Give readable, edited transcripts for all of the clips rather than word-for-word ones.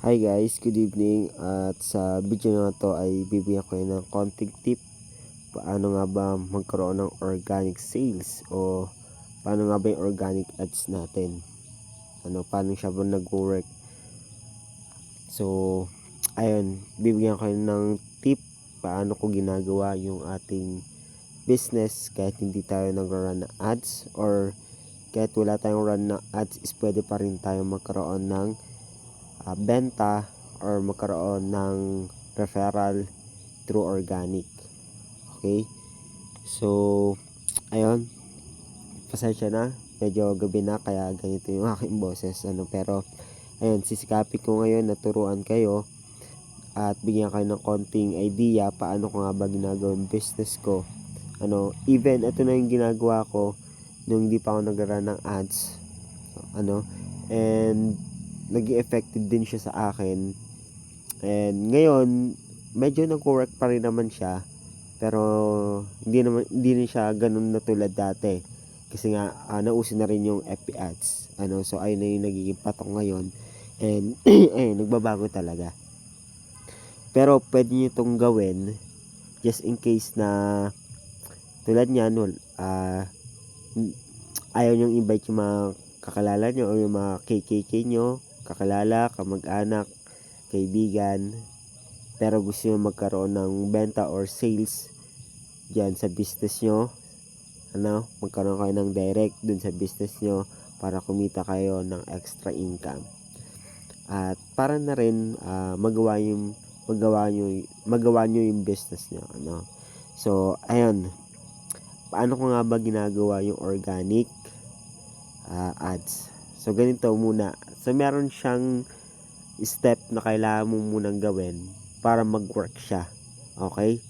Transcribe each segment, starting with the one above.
Hi guys, good evening. At sa video na to ay bibigyan ko ng konting tip paano nga ba magkaroon ng organic sales o paano nga ba yung organic ads natin. Paano siya ba nag-work. So, ayun, bibigyan ko ng tip paano ko ginagawa yung ating business kahit hindi tayo nag-run na ads or kahit wala tayong run na ads is pwede pa rin tayo magkaroon ng benta or magkaroon ng referral through organic. Okay? So, ayun, pasensya na. Medyo gabi na kaya ganito yung aking boses. Pero, ayun, sisikapin ko ngayon na turuan kayo at bigyan kayo ng konting idea paano ko nga ba ginagawa yung business ko. Even ito na yung ginagawa ko nung hindi pa ako nag-run ng ads. And naging effective din siya sa akin. And ngayon, medyo nag-work pa rin naman siya. Pero hindi rin siya ganun na tulad dati. Kasi nga nauso na rin yung FB ads. So ayun na yung nagiging patok ngayon. And ayun, nagbabago talaga. Pero pwede niyo itong gawin just in case na tulad niyan, ayaw niyong invite yung mga kakalala nyo o yung mga KKK nyo, kakalala, kamag-anak, kaibigan, pero gusto nyo magkaroon ng benta or sales dyan sa business nyo. Magkaroon kayo ng direct dun sa business nyo para kumita kayo ng extra income. At para na rin magawa nyo yung business nyo. So, ayun. Paano ko nga ba ginagawa yung organic ads? So, ganito muna. So, meron siyang step na kailangan mo munang gawin para mag-work siya. Okay?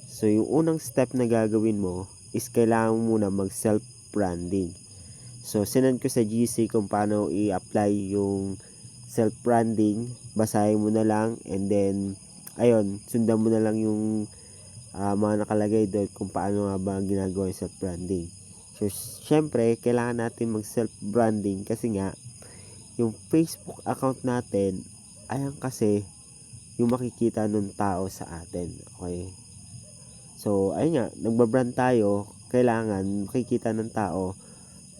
So, yung unang step na gagawin mo is kailangan mo muna mag-self-branding. So, sinend ko sa GC kung paano i-apply yung self-branding. Basahin mo na lang and then, ayun, sundan mo na lang yung mga nakalagay doon kung paano nga ba ginagawa yung self-branding. So, syempre, kailangan natin mag-self-branding kasi nga, yung Facebook account natin, ayan kasi, yung makikita ng tao sa atin. Okay? So, ayun nga, nagbabrand tayo, kailangan makikita ng tao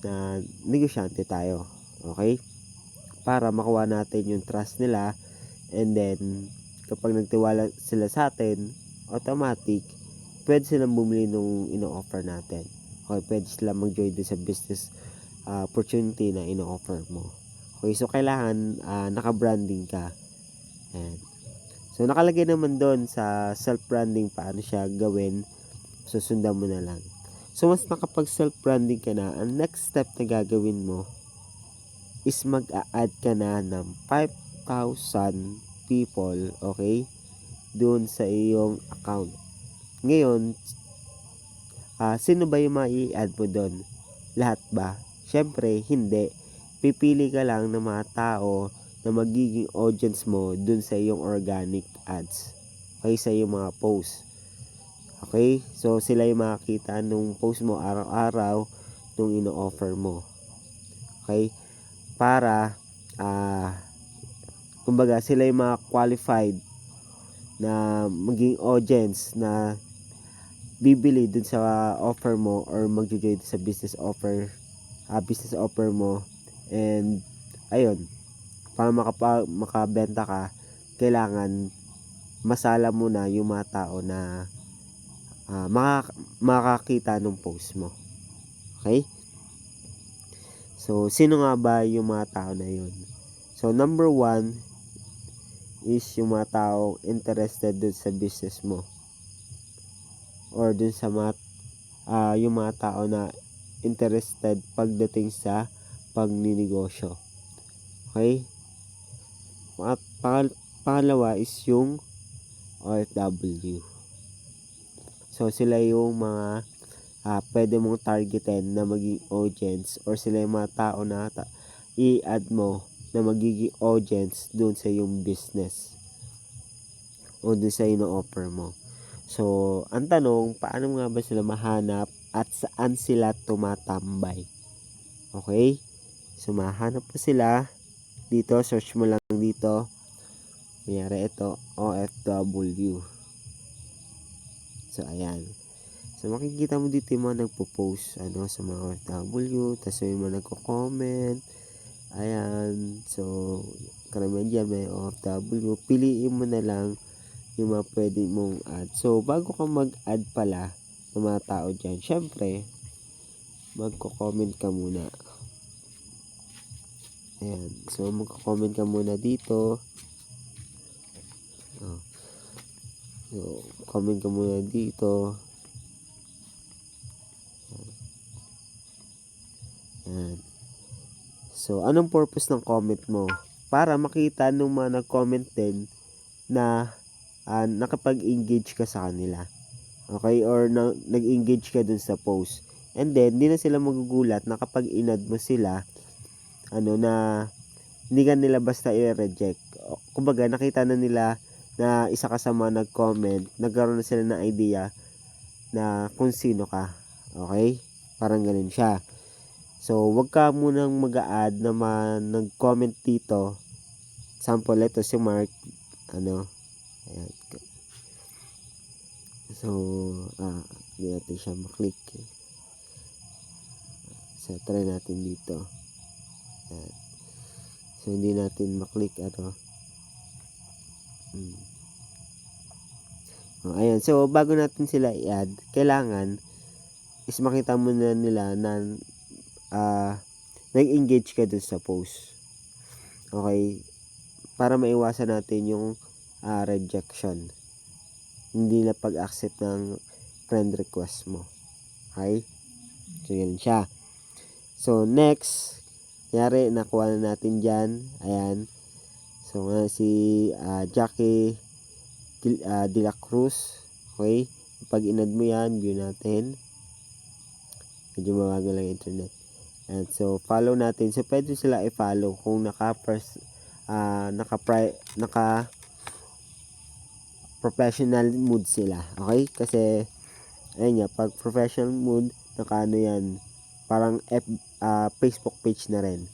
na negosyante tayo. Okay? Para makuha natin yung trust nila and then, kapag nagtiwala sila sa atin, automatic, pwede silang bumili nung ino-offer natin. Okay, pwede sila mag-join din sa business opportunity na ino-offer mo. Okay, so kailangan naka-branding ka. Ayan. So, nakalagay naman doon sa self-branding paano siya gawin. So, sundan mo na lang. So, once nakapag self-branding ka na, ang next step na gagawin mo is mag-a-add ka na ng 5,000 people, okay, doon sa iyong account. Ngayon, sino ba yung mai-add mo doon? Lahat ba? Syempre, hindi. Pipili ka lang ng mga tao na magiging audience mo dun sa iyong organic ads. Okay, sa iyong mga post. Okay? So, sila yung makakita nung post mo araw-araw nung ino-offer mo. Okay? Para, kumbaga, sila yung mga qualified na maging audience na bibili dun sa offer mo or magjo-join sa business offer mo. And ayun, para makabenta ka, kailangan masala mo na yung mga tao na makakita ng post mo. Okay? So, sino nga ba yung mga tao na yun? So, number 1 is yung mga tao interested dun sa business mo or dun sa yung mga tao na interested pagdating sa pagninegosyo. Okay? Pangalawa is yung OFW. So, sila yung mga pwede mong targetin na maging audience or sila yung mga tao na i-add mo na magiging audience dun sa yung business o dun sa ino-offer mo. So, ang tanong, paano nga ba sila mahanap at saan sila tumatambay? Okay? So, mahanap mo sila dito, search mo lang dito. Kunyari ito, OFW. So, ayan. So, makikita mo dito yung mga nagpo-post, sa mga OFW. Tapos may mga nagko-comment. Ayan. So, karamihan dyan may OFW. Piliin mo na lang yung mga pwede mong add. So, bago ka mag-add pala ng mga tao dyan, syempre, magko-comment ka muna. Ayan. So, magko-comment ka muna dito. So, comment ka muna dito. Ayan. So, anong purpose ng comment mo? Para makita nung mga nag-comment din na nakapag-engage ka sa kanila. Okay? Or nag-engage ka dun sa post. And then, di na sila magugulat na kapag inad mo sila, na hindi ka nila basta i-reject. Kumbaga, nakita na nila na isa ka sa mga nag-comment, nagkaroon na sila ng idea na kung sino ka. Okay? Parang ganun siya. So, wag ka munang mag-a-add na nag-comment dito. Sample, ito si Mark. Ayan. So, hindi natin siya maklik. So, try natin dito. Ayan. So, hindi natin maklik ayan. So, bago natin sila i-add, kailangan is makita mo na nila na nag-engage ka dun sa post. Okay? Para maiwasan natin yung rejection. Hindi na pag-accept ng friend request mo. Okay? So, yan siya. So, next, kunyari, nakuha na natin dyan. Ayan. So, si Jackie De La Cruz. Okay? Pag inad mo yan, view natin. Medyo mabagal lang internet. And so, follow natin. So, pwede sila i-follow kung naka professional mood sila. Okay? Kasi, ayun nga, pag professional mood, yan, parang Facebook page na rin.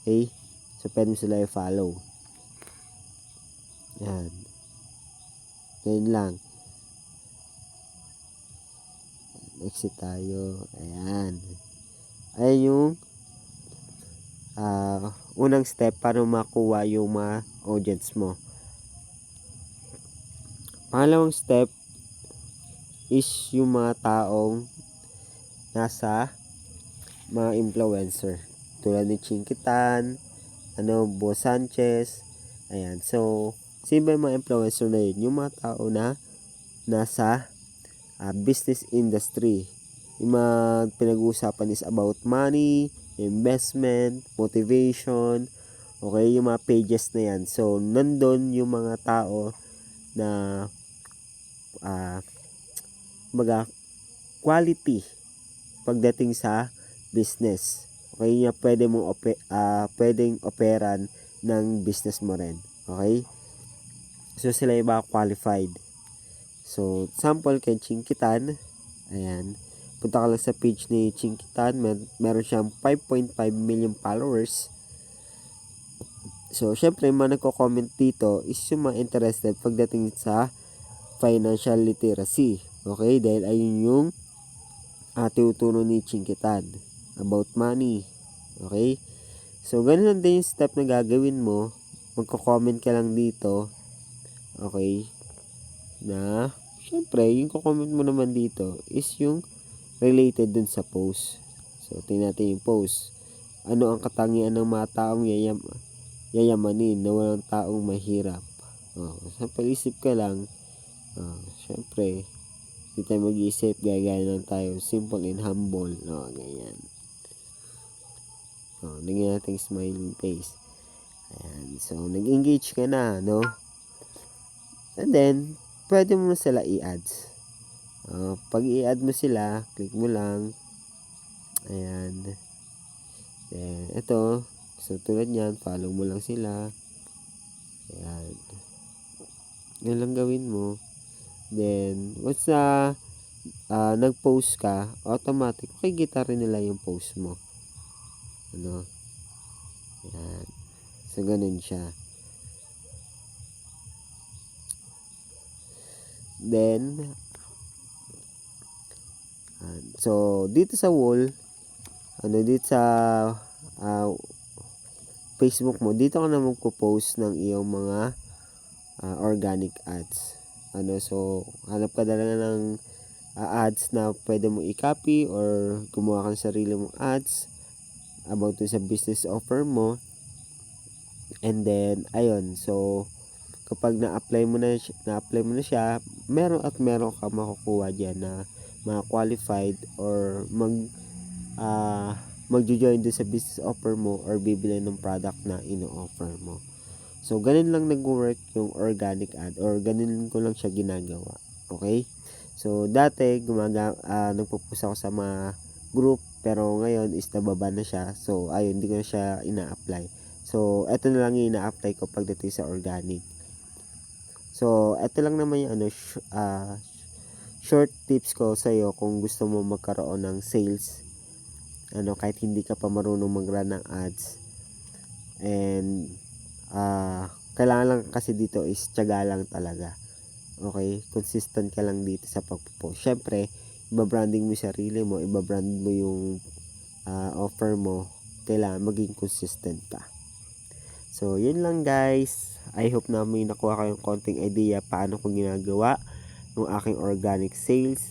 Okay? So, pwede sila i-follow. Yan. Yan lang. Exit tayo. Ayan. Ayan yung unang step para makuha yung mga audience mo. Pangalawang step is yung mga taong nasa mga influencer. Tulad ni Chinkitan, Boss Sanchez. Ayan. So, sino ba yung mga influencer na yun? Yung mga tao na nasa business industry. Yung mga pinag-uusapan is about money, investment, motivation, okay, yung mga pages na yan. So, nandun yung mga tao na quality pagdating sa business. Okay, yung pwedeng operan ng business mo rin. Okay? So, sila yung mga qualified. So, sample kay Chinkitan. Ayan. Punta ka lang sa page ni Chinkitan. Meron siyang 5.5 million followers. So, syempre, mga nagko-comment dito is yung mga interested pagdating sa financial literacy. Okay? Dahil ayun yung tinuturo ni Chinkitan about money. Okay? So, ganun lang din yung step na gagawin mo. Magko-comment ka lang dito. Okay? Na syempre, yung comment mo naman dito is yung related dun sa post. So, tingnan natin yung post. Ano ang katangian ng mga taong yayamanin na walang taong mahirap? Sa pag-isip ka lang, syempre, hindi tayo mag-isip, gagaya lang tayo, simple and humble. Ganyan. Lagyan natin smiling face. Ayan. So, nag-engage ka na, no? And then, pwede mo na sila i-add. Pag i-add mo sila, click mo lang. Ayan. Then, ito. So, tulad yan, follow mo lang sila. Ayan. Yan lang gawin mo. Then, once nag-post ka, automatic, makikita rin nila yung post mo. Ayan. So, ganun siya. Then, so, dito sa wall, dito sa ah, Facebook mo, dito ka na magpo-post ng iyong mga organic ads. So, hanap ka talaga ng ads na pwede mong i-copy or gumawa ka ng sarili mong ads about sa business offer mo. And then, ayun, so, kapag na-apply mo na siya, meron ka makukuha diyan na mga qualified or magjo-join din sa business offer mo or bibili ng product na ino-offer mo. So, ganun lang nag-work yung organic ad or ganun ko lang siya ginagawa. Okay? So, dati nagpo-post ako sa mga group pero ngayon is nababa na siya. So, ayun, hindi ko na siya ina-apply. So, eto na lang yung ina-apply ko pagdating sa organic. So, eto lang naman yung short tips ko sa iyo kung gusto mo magkaroon ng sales. Kahit hindi ka pa marunong mag-run ng ads. And kailangan lang kasi dito is tiyaga lang talaga. Okay? Consistent ka lang dito sa pagpo-post. Syempre, iba-branding mo yung sarili mo, iba-brand mo yung offer mo. Kailangan maging consistent ka. So, yun lang guys. I hope na may nakuha kayong konting idea paano ko ginagawa ng aking organic sales.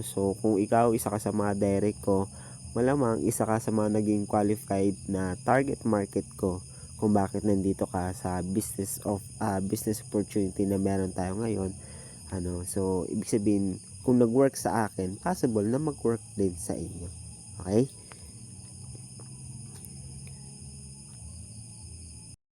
So, kung ikaw isa ka sa mga direct ko, malamang isa ka sa mga naging qualified na target market ko kung bakit nandito ka sa business opportunity na meron tayo ngayon. So ibig sabihin kung nag-work sa akin, possible na mag-work din sa inyo. Okay?